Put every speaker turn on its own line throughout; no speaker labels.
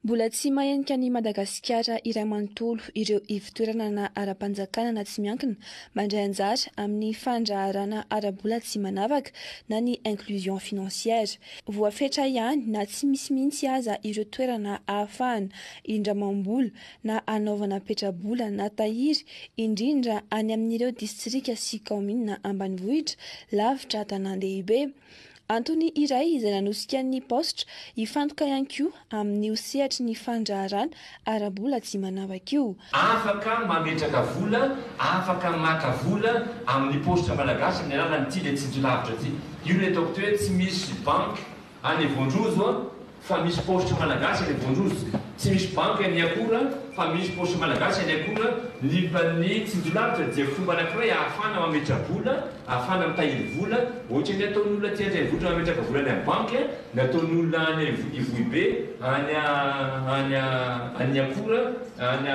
Mbola tsy mahenika ny Madagasikara iray manontolo ireo ivitoerana na ara-panjakana na tsy miankina mandray anjara amin'ny fandraharana ara-bola tsy manavaka na ny inclusion financière. Voafetra ihany na tsy misy mihitsy aza ireo toerana ahafahana indramam-bola na anaovana petrabola na tahiry indrindra any amin'ireo distrika sy kaomina ambanivohitra lavitra tanàn-dehibe. Antony iray izay nanosika ny paositra hifantoka ihany koa amin'ny sehatry ny fandraharana ara-bola tsy manavaka io.
Afaka mametraka vola, afaka maka vola amin'ny paositra malagasy amin'ny alalan'ity le tsinjolavitra ity. Io le ataoko hoe tsy misy banky any Vonjozo fa misy paositra malagasy any Vonjozo. Tsy misy banky any Akora fa misy paositra malagasy any Akora. Ny tsinjolavitra dia fomba anankiray ahafana mametra vola, ahafana mitahiry vola. Ohatra ny ataon'olona tia votra mametraka vola any amin'ny banky, nataon'olona any Ivohibe, any Akora, any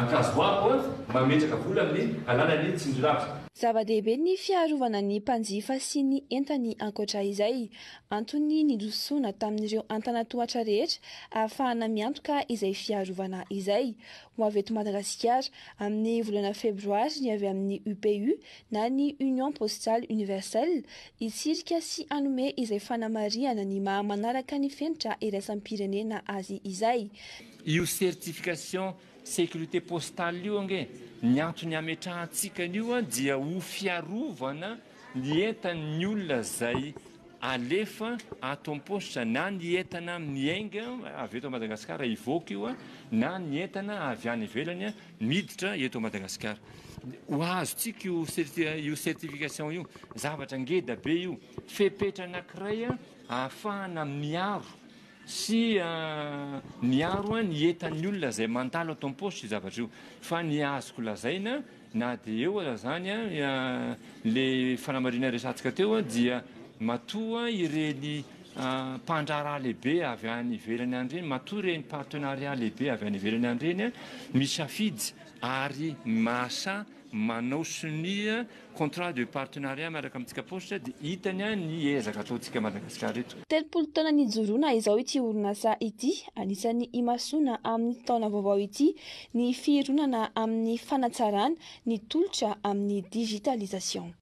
Ankazoako mametraka vola amin'ny alalan'ny tsinjolavitra.
Zava-dehibe ny fiarovana ny mpanjifa sy ny entany ankoatra izay. Antony nidrosoana tamin'ireo antanatohatra rehetra ahafahana miantoka izay fiarovana izay. Ho avy eto Madagasikara amin'ny volana febroary ny avy amin'ny UPU na ny Union Postale Universelle hitsirika sy hanome izay fanamariana ny maha manaraka ny fenitra iraisam-pirenena azy izay.
Io certification sécurité postale io ange ny antony ametrahantsika io dia ho fiarovana ny entan'ny olona zay alefa ato am-positra na ny entana miainga avy eto Madagasikara ivoaka io na ny entana avy any ivelany miditra eto Madagasikara. Ho azontsika io certification io zavatra ngeda be io fepetra anankiray ahafahana miaro sy miaro ny entan'ny olona zay mandalo ato am-positra zavatra io. Fa ny azoko lazaina na dia eo zany le fanamarina resantsika teo dia matoa ireny mpandraharaha lehibe avy any ivelany andreny, matoa ireny partenariat lehibe avy any ivelany andreny misafidy ary masa manao sonia contrat de partenariat miaraka amintsika positra dia hitany ny ezaka ataontsika Madagasikara eto.
30 taona nijoroana izao ity orinasa ity, anisany imasoana amin'ny taona vaovao ity ny fironana amin'ny fanatsarana ny tolotra amin'ny digitalisation.